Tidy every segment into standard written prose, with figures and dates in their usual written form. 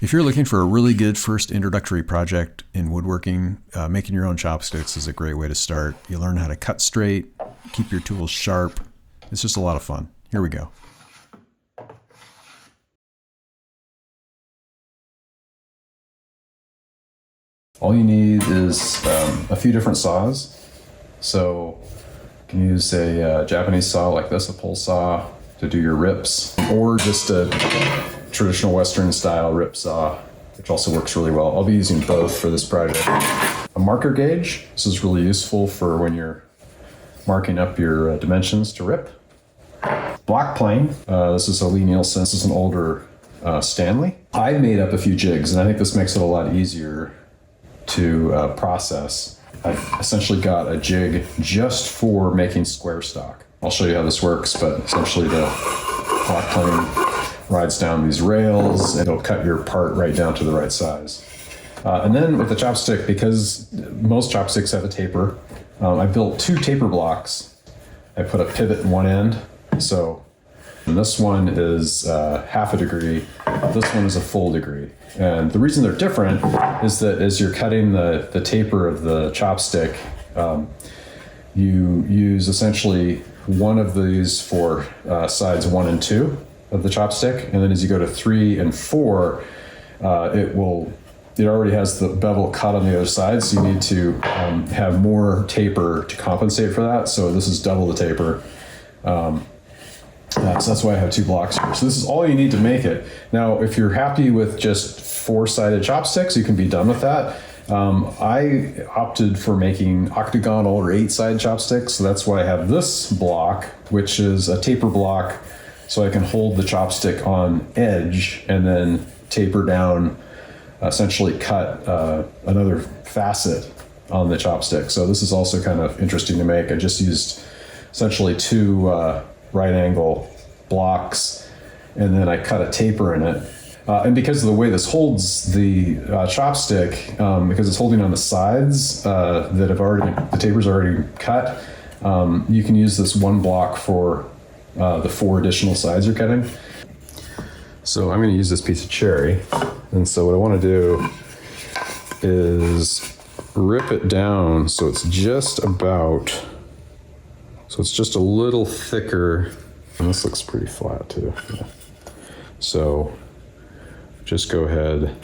If you're looking for a really good first introductory project in woodworking, making your own chopsticks is a great way to start. You learn how to cut straight, keep your tools sharp. It's just a lot of fun. Here we go. All you need is a few different saws. So you can use a Japanese saw like this, a pole saw, to do your rips, or just a traditional Western style rip saw, which also works really well. I'll be using both for this project. A marker gauge. This is really useful for when you're marking up your dimensions to rip. Block plane. This is a Lee Nielsen. This is an older Stanley. I made up a few jigs, and I think this makes it a lot easier to process. I've essentially got a jig just for making square stock. I'll show you how this works, but essentially the block plane rides down these rails and it'll cut your part right down to the right size. And then with the chopstick, because most chopsticks have a taper, I built 2 taper blocks. I put a pivot in one end. So this one is half a degree. This one is a full degree. And the reason they're different is that as you're cutting the taper of the chopstick, you use essentially one of these for sides 1 and 2 of the chopstick, and then as you go to 3 and 4, it already has the bevel cut on the other side, so you need to have more taper to compensate for that. So this is double the taper. So that's why I have 2 blocks here. So this is all you need to make it. Now, if you're happy with just 4-sided chopsticks, you can be done with that. I opted for making octagonal or 8-sided chopsticks, so that's why I have this block, which is a taper block, so I can hold the chopstick on edge and then taper down, essentially cut another facet on the chopstick. So this is also kind of interesting to make. I just used essentially 2 right angle blocks, and then I cut a taper in it. And because of the way this holds the chopstick, because it's holding on the sides that the taper's already cut, you can use this one block for the 4 additional sides you're cutting. So I'm going to use this piece of cherry, and so what I want to do is rip it down so it's just a little thicker, and this looks pretty flat too. Yeah. So just go ahead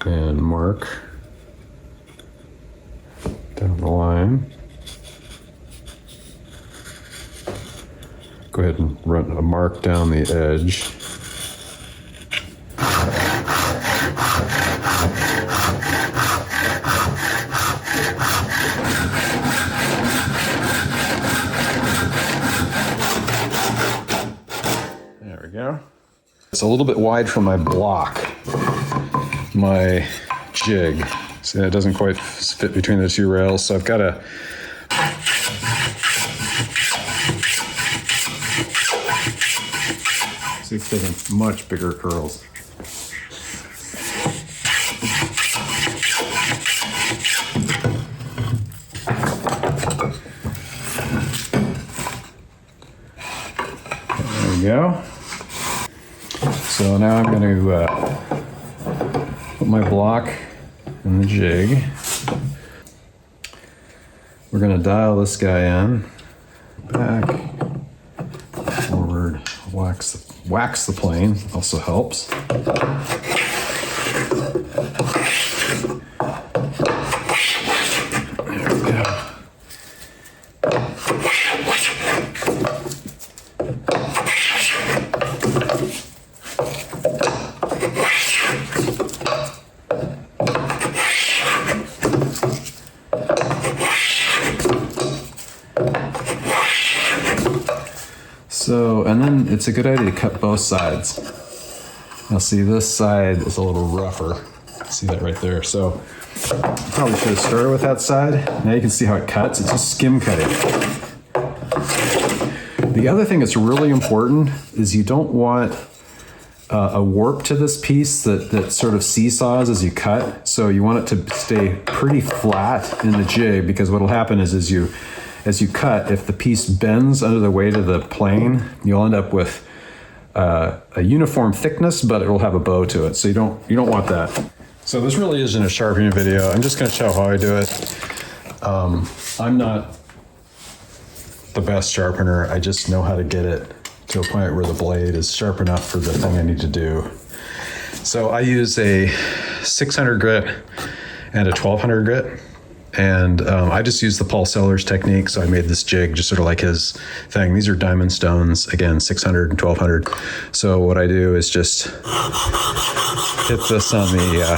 and mark down the line. Go ahead and run a mark down the edge. There we go. It's a little bit wide for my block, my jig. See, it doesn't quite fit between the 2 rails, so I've got to see it's taking much bigger curls. There we go. So now I'm going to put my block in the jig. We're going to dial this guy in, back, forward, wax the plane, also helps. There we go. So, and then it's a good idea to cut both sides. Now see, this side is a little rougher. See that right there? So probably should have started with that side. Now you can see how it cuts. It's just skim cutting. The other thing that's really important is you don't want a warp to this piece that sort of seesaws as you cut. So you want it to stay pretty flat in the jig, because what will happen is as you cut, if the piece bends under the weight of the plane, you'll end up with a uniform thickness, but it will have a bow to it. So you don't want that. So this really isn't a sharpening video. I'm just going to show how I do it. I'm not the best sharpener. I just know how to get it to a point where the blade is sharp enough for the thing I need to do. So I use a 600 grit and a 1200 grit. And I just use the Paul Sellers technique. So I made this jig just sort of like his thing. These are diamond stones, again, 600 and 1200. So what I do is just hit this on the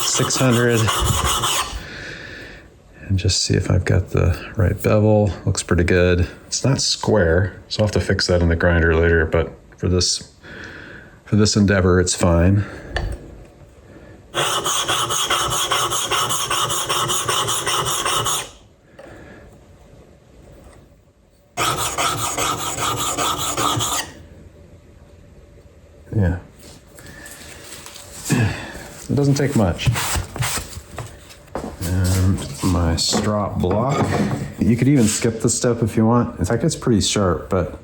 600 and just see if I've got the right bevel. Looks pretty good. It's not square, so I'll have to fix that in the grinder later, but for this endeavor, it's fine. Yeah. It doesn't take much. And my strop block. You could even skip this step if you want. In fact, it's pretty sharp, but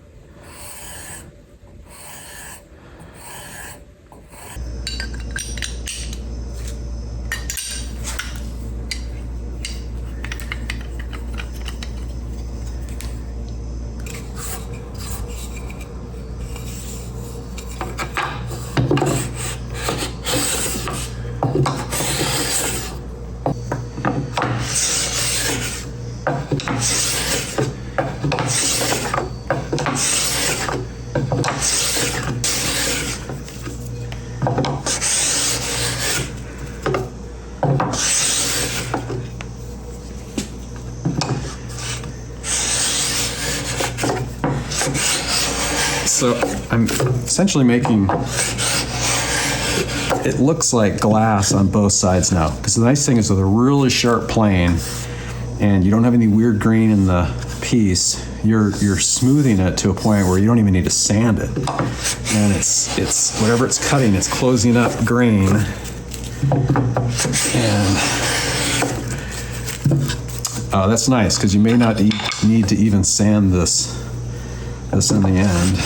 so I'm essentially making, it looks like glass on both sides now. Because the nice thing is with a really sharp plane and you don't have any weird grain in the piece, you're smoothing it to a point where you don't even need to sand it. And it's whatever it's cutting, it's closing up grain. And that's nice because you may not need to even sand this in the end,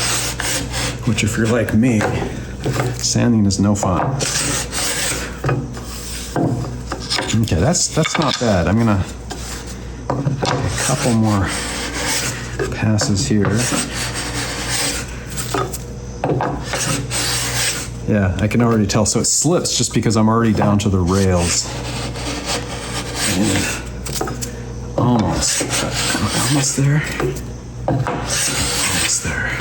which if you're like me, sanding is no fun. Okay, that's not bad. I'm gonna a couple more passes here. Yeah, I can already tell. So it slips just because I'm already down to the rails. And almost there. Almost there.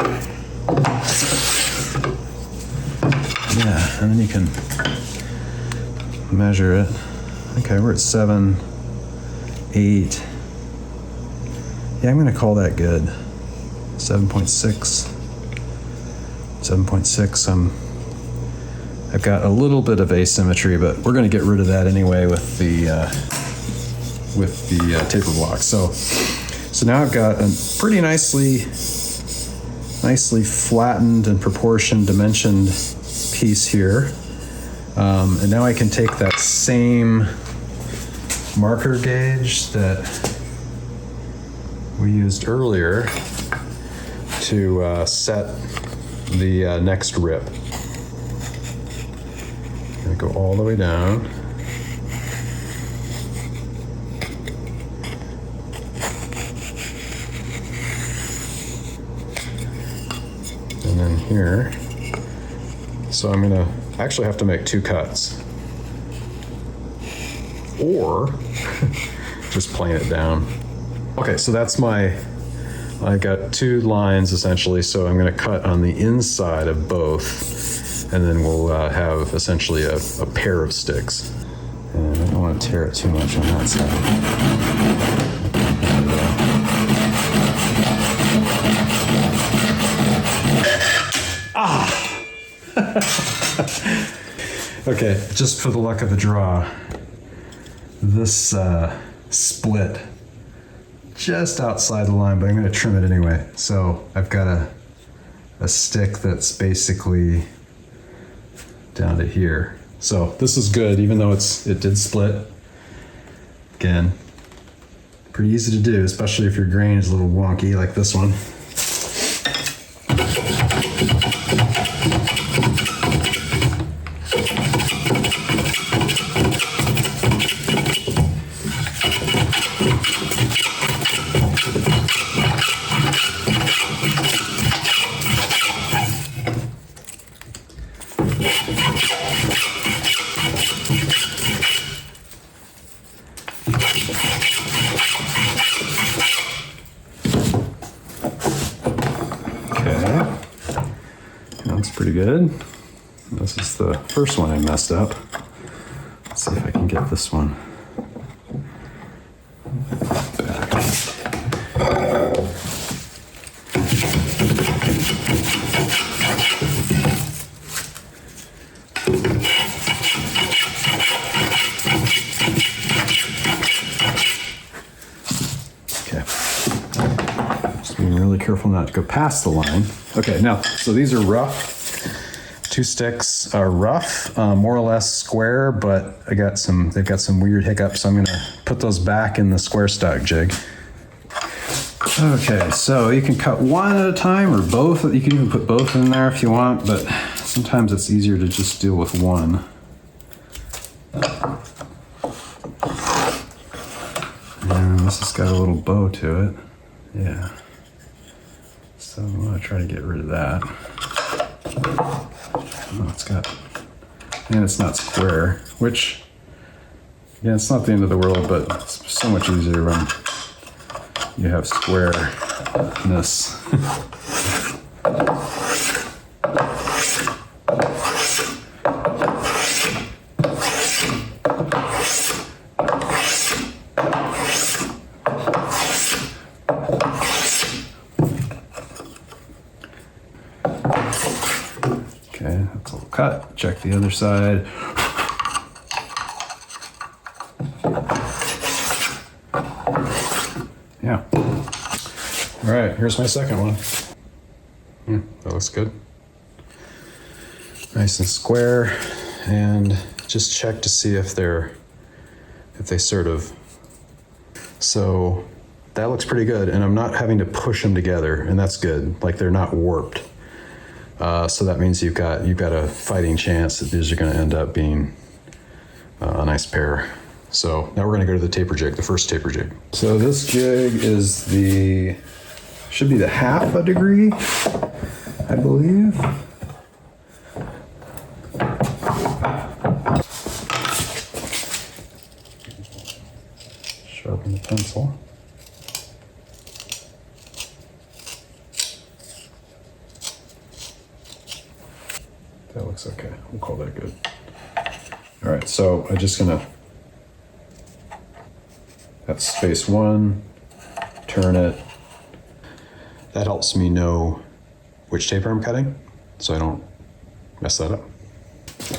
Yeah, and then you can measure it. Okay, we're at 7, 8. Yeah, I'm gonna call that good. 7.6. 7.6. I've got a little bit of asymmetry, but we're gonna get rid of that anyway with the taper block. So now I've got a pretty nicely flattened and proportioned, dimensioned piece here. And now I can take that same marker gauge that we used earlier to set the next rip. I'm gonna go all the way down. And then here. So I'm gonna actually have to make 2 cuts. Or just plane it down. Okay, so that's I got 2 lines essentially, so I'm gonna cut on the inside of both, and then we'll have essentially a pair of sticks. And I don't want to tear it too much on that side. Okay, just for the luck of the draw, this split just outside the line, but I'm going to trim it anyway. So I've got a stick that's basically down to here. So this is good, even though it did split. Again, pretty easy to do, especially if your grain is a little wonky like this one. Okay, that's pretty good. This is the first one I messed up. Let's see if I can get this one back. Okay. Just being really careful not to go past the line. Okay, now, so these are rough. Two sticks are rough, more or less square, but they've got some weird hiccups, so I'm gonna put those back in the square stock jig. Okay, so you can cut one at a time or both. You can even put both in there if you want, but sometimes it's easier to just deal with one. And this has got a little bow to it. Yeah. So I'm gonna try to get rid of that. Oh, and it's not square, which, yeah, it's not the end of the world, but it's so much easier when you have squareness. Okay, that's a little cut. Check the other side. Yeah. All right, here's my second one. That looks good. Nice and square, and just check to see if they sort of. So that looks pretty good, and I'm not having to push them together, and that's good. Like they're not warped. So that means you've got a fighting chance that these are going to end up being a nice pair. So now we're going to go to the taper jig, the first taper jig. So this jig is should be the 1/2 degree, I believe. Sharpen the pencil. That looks okay. We'll call that good. All right, so I'm just gonna, that's space 1, turn it. That helps me know which taper I'm cutting, so I don't mess that up.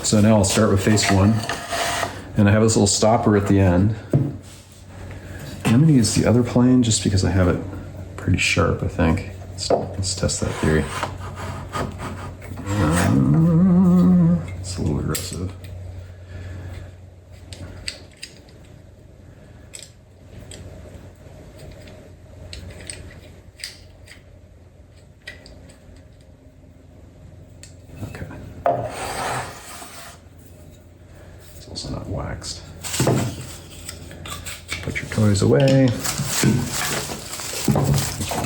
So now I'll start with face 1, and I have this little stopper at the end. And I'm gonna use the other plane just because I have it pretty sharp, I think. Let's test that theory. It's a little aggressive. Okay. It's also not waxed. Put your toys away.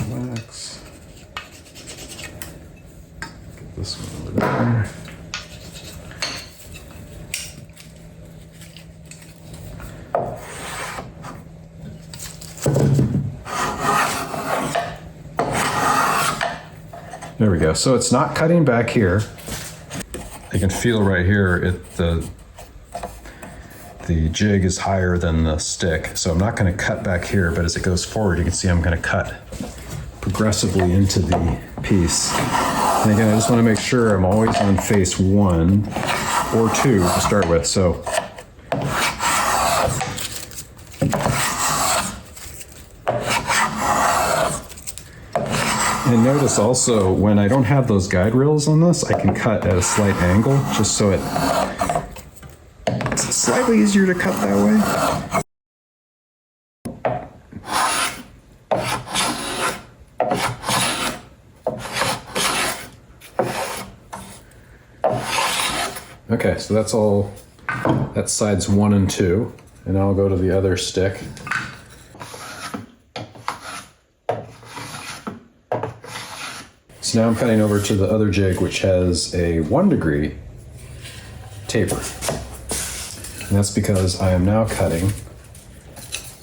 Wax. Get this one over there. There we go. So it's not cutting back here. You can feel right here the jig is higher than the stick. So I'm not going to cut back here, but as it goes forward, you can see I'm going to cut progressively into the piece. And again, I just want to make sure I'm always on face 1 or 2 to start with. So and notice also when I don't have those guide rails on this, I can cut at a slight angle just so it's slightly easier to cut that way. Okay, so that's sides 1 and 2, and now I'll go to the other stick. So now I'm cutting over to the other jig, which has a 1 degree taper. And that's because I am now cutting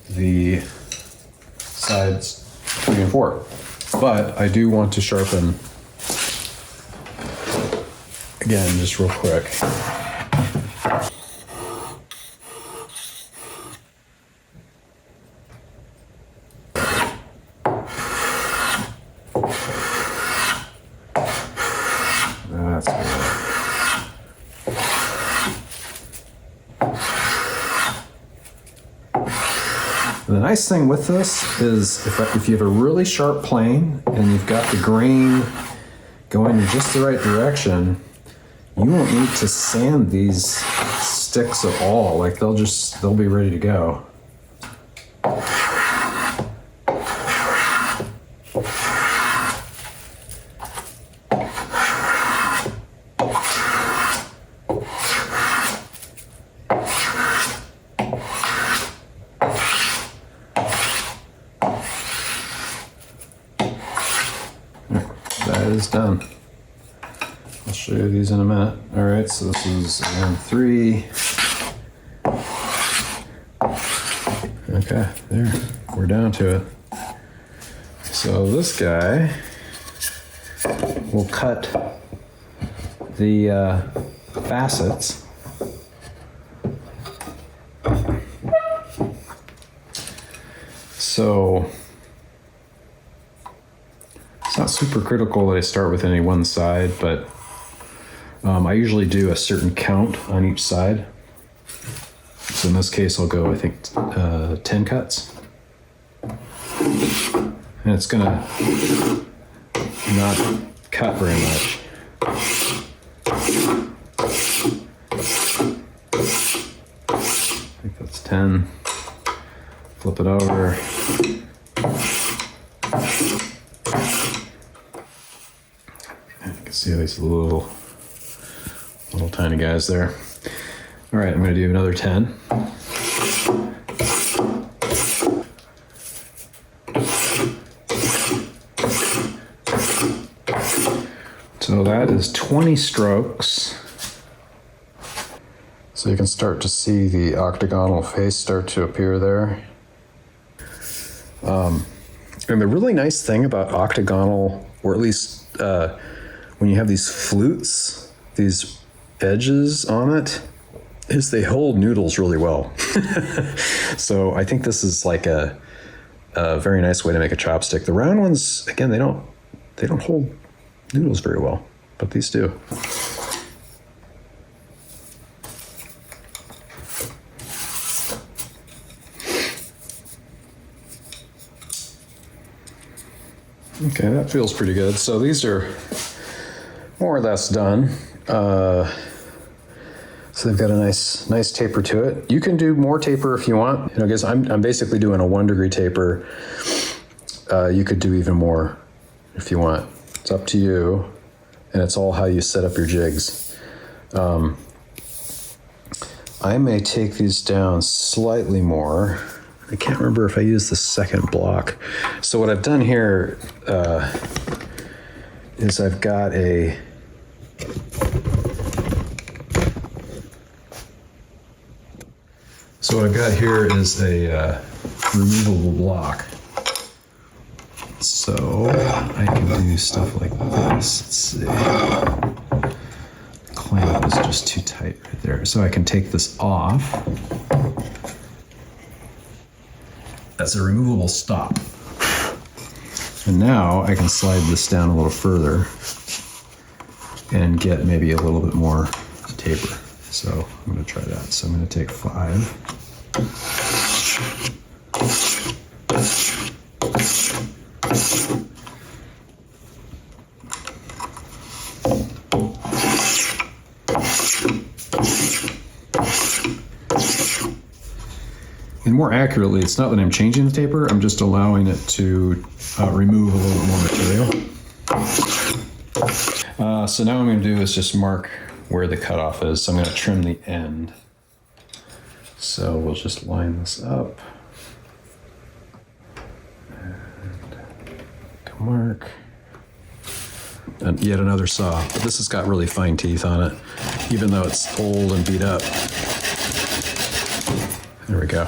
the sides 3 and 4. But I do want to sharpen, again, just real quick. That's good. The nice thing with this is if you have a really sharp plane and you've got the grain going in just the right direction, you won't need to sand these sticks at all. Like they'll be ready to go. That is done. I'll show you these in a minute. All right, so this is again 3. Okay, there, we're down to it. So this guy will cut the facets. So it's not super critical that I start with any one side, but I usually do a certain count on each side. So in this case, I'll go, I think, 10 cuts. And it's gonna not cut very much. I think that's 10. Flip it over. You can see these little tiny guys there. All right, I'm gonna do another 10. So that is 20 strokes. So you can start to see the octagonal face start to appear there. And the really nice thing about octagonal, or at least when you have these flutes, these edges on it, is they hold noodles really well. So I think this is like a very nice way to make a chopstick. The round ones, again, they don't hold noodles very well, but these do. Okay, that feels pretty good. So these are more or less done. So they've got a nice taper to it. You can do more taper if you want. You know, because I'm basically doing a 1 degree taper. You could do even more if you want. It's up to you, and it's all how you set up your jigs. I may take these down slightly more. I can't remember if I used the second block. So what I've done here is I've got a So what I've got here is a removable block. So I can do stuff like this. Let's see. The clamp is just too tight right there. So I can take this off. That's a removable stop. And now I can slide this down a little further and get maybe a little bit more taper. So I'm going to try that. So I'm going to take 5. And more accurately, it's not that I'm changing the taper, I'm just allowing it to remove a little bit more material. So now what I'm going to do is just mark where the cutoff is. So I'm going to trim the end. So we'll just line this up. And go mark. And yet another saw. But this has got really fine teeth on it. even though it's old and beat up. There we go.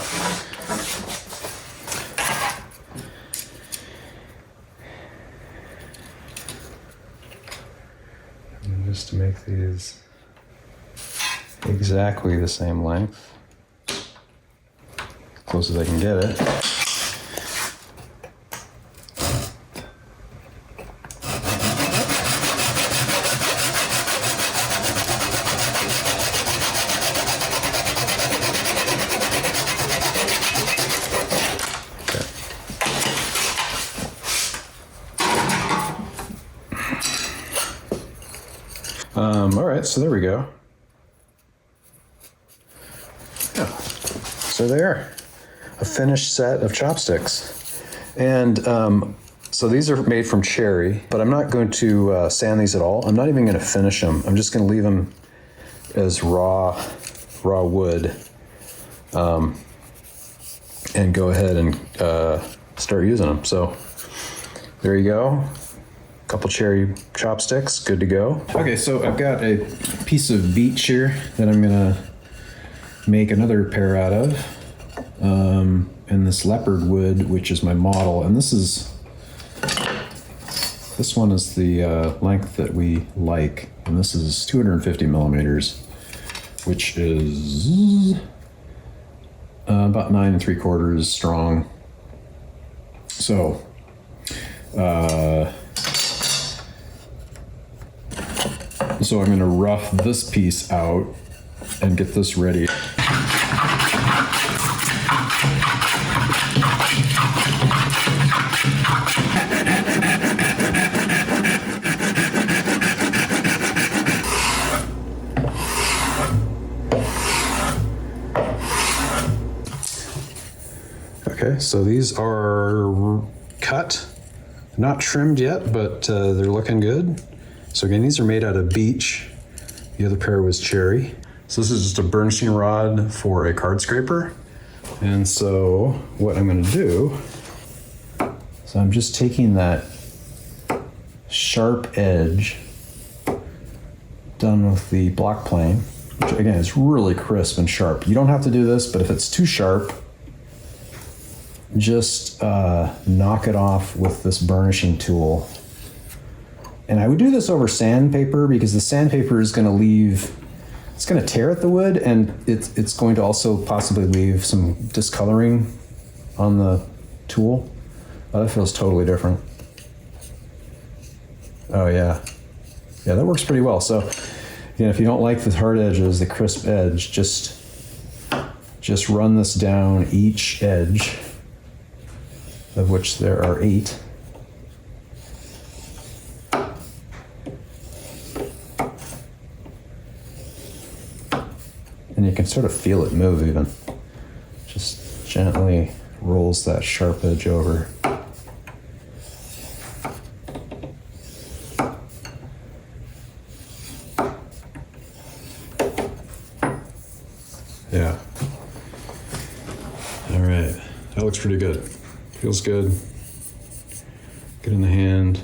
And just to make these exactly the same length, as close as I can get it. All right, so there we go. Yeah. So there, a finished set of chopsticks. And so these are made from cherry, but I'm not going to sand these at all. I'm not even going to finish them. I'm just going to leave them as raw wood, and go ahead and start using them. So there you go. Couple cherry chopsticks, good to go. Okay, so I've got a piece of beech here that I'm gonna make another pair out of, and this leopard wood, which is my model, and this one is the length that we like, and this is 250 millimeters, which is about 9 3/4 strong. So So I'm going to rough this piece out and get this ready. Okay, so these are cut, not trimmed yet, but they're looking good. So again, these are made out of beech. The other pair was cherry. So this is just a burnishing rod for a card scraper. And so what I'm gonna do, so I'm just taking that sharp edge done with the block plane, which again is really crisp and sharp. You don't have to do this, but if it's too sharp, just knock it off with this burnishing tool. And I would do this over sandpaper because the sandpaper is going to leave, it's going to tear at the wood, and it's going to also possibly leave some discoloring on the tool. Oh, that feels totally different. Oh yeah. Yeah, that works pretty well. So again, if you don't like the hard edges, the crisp edge, just run this down each edge, of which there are 8. And you can sort of feel it move even. Just gently rolls that sharp edge over. Yeah. All right, that looks pretty good. Feels good. Good in the hand.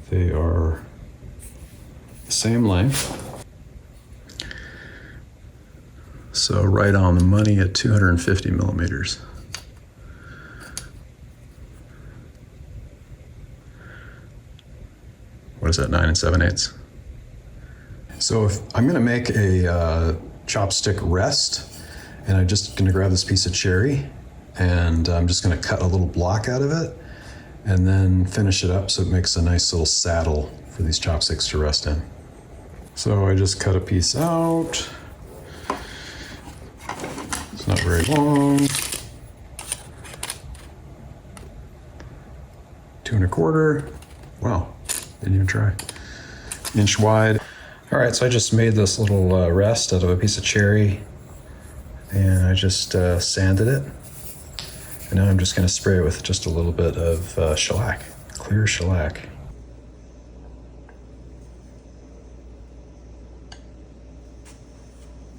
They are the same length. So right on the money at 250 millimeters. What is that, 9 7/8? So if I'm gonna make a chopstick rest, and I'm just gonna grab this piece of cherry, and I'm just gonna cut a little block out of it, and then finish it up so it makes a nice little saddle for these chopsticks to rest in. So I just cut a piece out. It's not very long. 2 1/4. Wow, didn't even try. Inch wide. All right, so I just made this little rest out of a piece of cherry, and I just sanded it. And now I'm just gonna spray it with just a little bit of shellac, clear shellac.